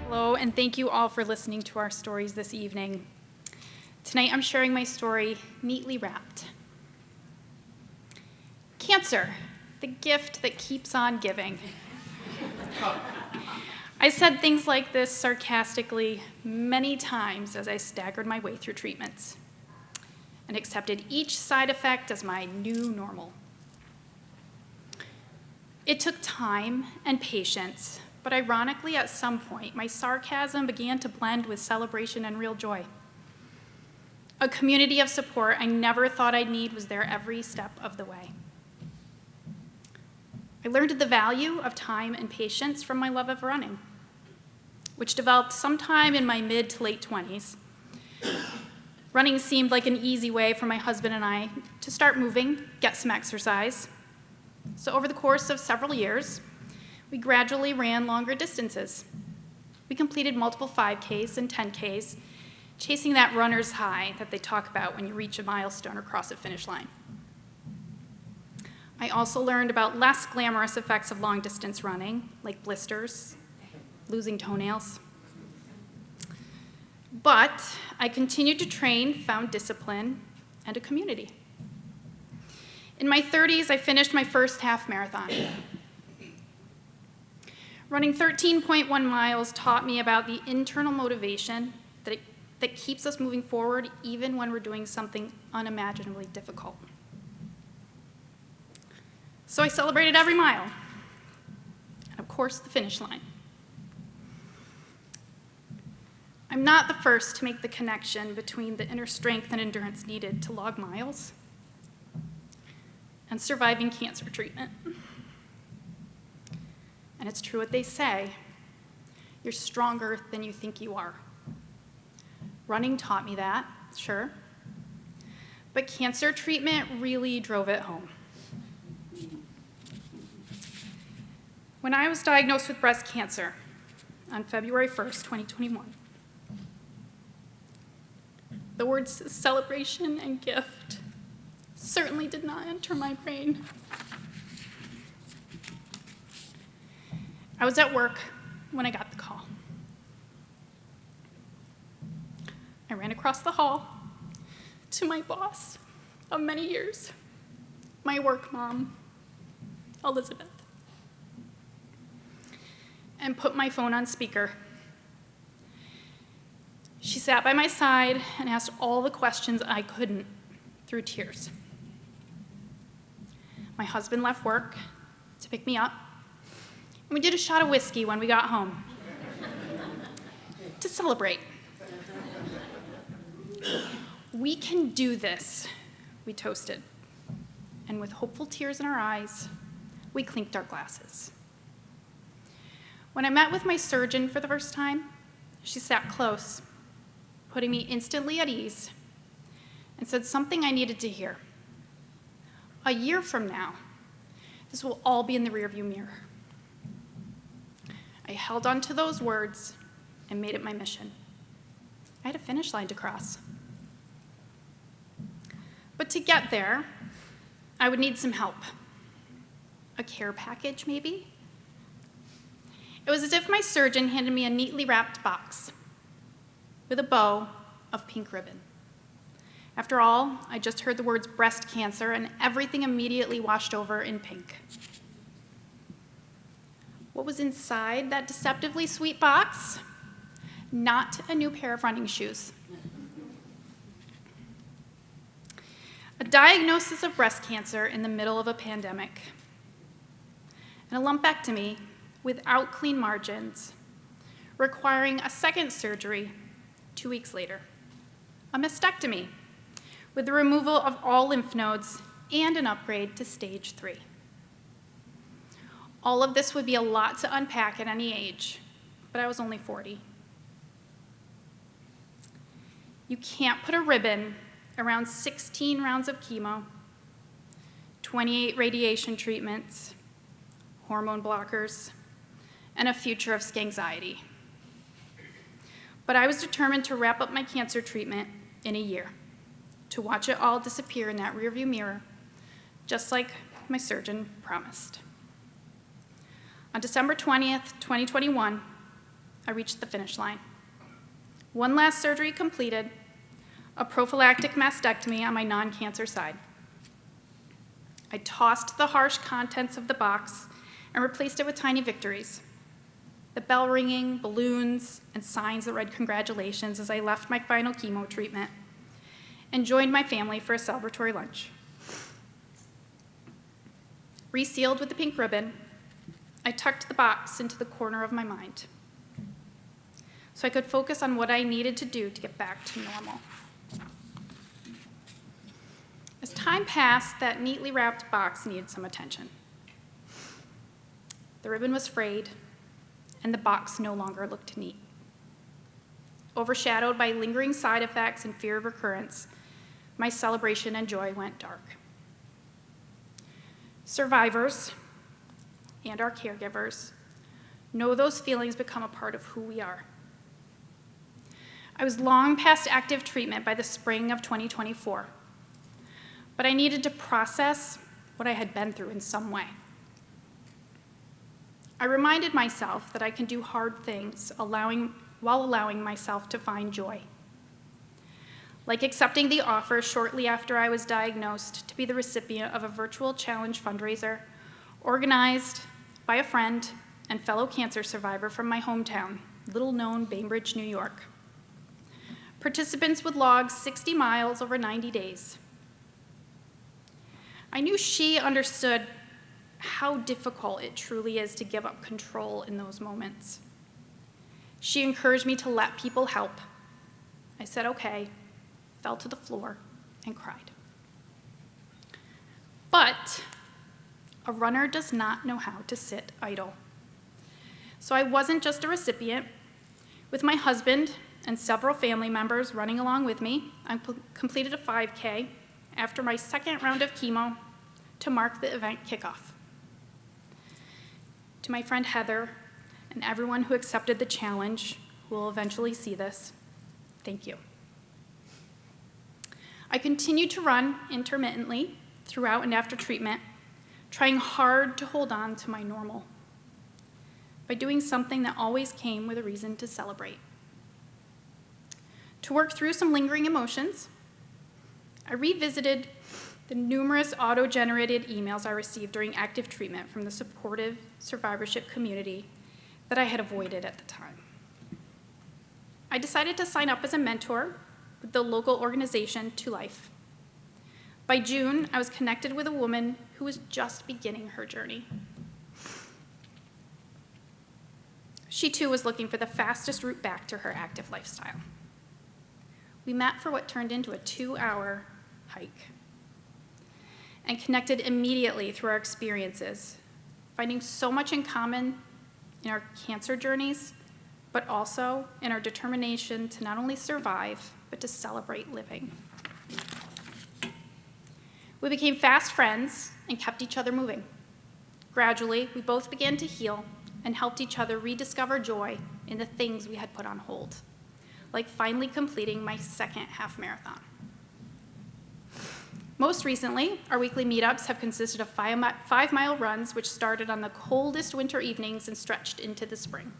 Hello, and thank you all for listening to our stories this evening. Tonight I'm sharing my story neatly wrapped. Cancer, the gift that keeps on giving. I said things like this sarcastically many times as I staggered my way through treatments and accepted each side effect as my new normal. It took time and patience, but ironically, at some point, my sarcasm began to blend with celebration and real joy. A community of support I never thought I'd need was there every step of the way. I learned the value of time and patience from my love of running, which developed sometime in my mid to late 20s. Running seemed like an easy way for my husband and I to start moving, get some exercise. So over the course of several years, we gradually ran longer distances. We completed multiple 5Ks and 10Ks, chasing that runner's high that they talk about when you reach a milestone or cross a finish line. I also learned about less glamorous effects of long-distance running, like blisters, losing toenails. But I continued to train, found discipline, and a community. In my 30s, I finished my first half marathon. Running 13.1 miles taught me about the internal motivation that keeps us moving forward even when we're doing something unimaginably difficult. So I celebrated every mile, and of course, the finish line. I'm not the first to make the connection between the inner strength and endurance needed to log miles and surviving cancer treatment. And it's true what they say, you're stronger than you think you are. Running taught me that, sure, but cancer treatment really drove it home. When I was diagnosed with breast cancer on February 1st, 2021, the words celebration and gift certainly did not enter my brain. I was at work when I got the call. I ran across the hall to my boss of many years, my work mom, Elizabeth, and put my phone on speaker. She sat by my side and asked all the questions I couldn't through tears. My husband left work to pick me up, and we did a shot of whiskey when we got home to celebrate. We can do this, we toasted. And with hopeful tears in our eyes, we clinked our glasses. When I met with my surgeon for the first time, she sat close, putting me instantly at ease, and said something I needed to hear. A year from now, this will all be in the rearview mirror. I held on to those words and made it my mission. I had a finish line to cross. But to get there, I would need some help. A care package, maybe? It was as if my surgeon handed me a neatly wrapped box with a bow of pink ribbon. After all, I just heard the words breast cancer and everything immediately washed over in pink. What was inside that deceptively sweet box? Not a new pair of running shoes. A diagnosis of breast cancer in the middle of a pandemic, and a lumpectomy without clean margins, requiring a second surgery 2 weeks later, a mastectomy with the removal of all lymph nodes and an upgrade to stage 3. All of this would be a lot to unpack at any age, but I was only 40. You can't put a ribbon around 16 rounds of chemo, 28 radiation treatments, hormone blockers, and a future of anxiety. But I was determined to wrap up my cancer treatment in a year, to watch it all disappear in that rearview mirror, just like my surgeon promised. On December 20th, 2021, I reached the finish line. One last surgery completed, a prophylactic mastectomy on my non-cancer side. I tossed the harsh contents of the box and replaced it with tiny victories. The bell ringing, balloons, and signs that read congratulations as I left my final chemo treatment and joined my family for a celebratory lunch. Resealed with the pink ribbon, I tucked the box into the corner of my mind so I could focus on what I needed to do to get back to normal. As time passed, that neatly wrapped box needed some attention. The ribbon was frayed, and the box no longer looked neat. Overshadowed by lingering side effects and fear of recurrence, my celebration and joy went dark. Survivors and our caregivers know those feelings become a part of who we are. I was long past active treatment by the spring of 2024, but I needed to process what I had been through in some way. I reminded myself that I can do hard things while allowing myself to find joy. Like accepting the offer shortly after I was diagnosed to be the recipient of a virtual challenge fundraiser organized by a friend and fellow cancer survivor from my hometown, little-known Bainbridge, New York. Participants would log 60 miles over 90 days. I knew she understood how difficult it truly is to give up control in those moments. She encouraged me to let people help. I said okay, fell to the floor, and cried. But a runner does not know how to sit idle. So I wasn't just a recipient. With my husband and several family members running along with me, I completed a 5K after my second round of chemo to mark the event kickoff. To my friend Heather and everyone who accepted the challenge, who will eventually see this, thank you. I continued to run intermittently throughout and after treatment, trying hard to hold on to my normal by doing something that always came with a reason to celebrate. To work through some lingering emotions, I revisited the numerous auto-generated emails I received during active treatment from the supportive survivorship community that I had avoided at the time. I decided to sign up as a mentor with the local organization To Life. By June, I was connected with a woman who was just beginning her journey. She too was looking for the fastest route back to her active lifestyle. We met for what turned into a 2-hour hike and connected immediately through our experiences, finding so much in common in our cancer journeys, but also in our determination to not only survive, but to celebrate living. We became fast friends and kept each other moving. Gradually, we both began to heal and helped each other rediscover joy in the things we had put on hold, like finally completing my second half marathon. Most recently, our weekly meetups have consisted of 5-mile runs, which started on the coldest winter evenings and stretched into the spring.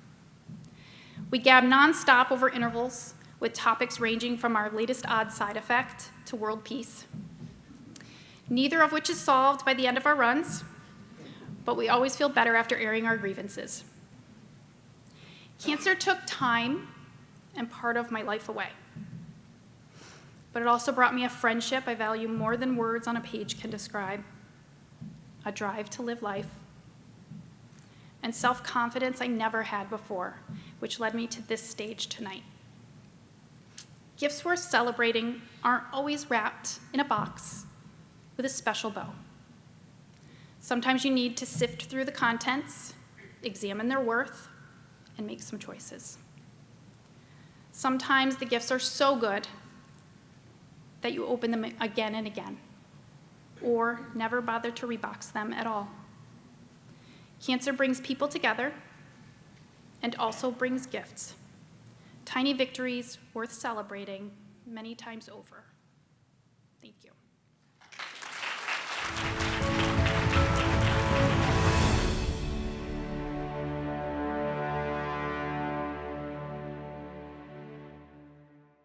We gab nonstop over intervals with topics ranging from our latest odd side effect to world peace, neither of which is solved by the end of our runs, but we always feel better after airing our grievances. Cancer took time and part of my life away, but it also brought me a friendship I value more than words on a page can describe, a drive to live life, and self-confidence I never had before, which led me to this stage tonight. Gifts worth celebrating aren't always wrapped in a box with a special bow. Sometimes you need to sift through the contents, examine their worth, and make some choices. Sometimes the gifts are so good that you open them again and again, or never bother to rebox them at all. Cancer brings people together and also brings gifts, tiny victories worth celebrating many times over. Thank you.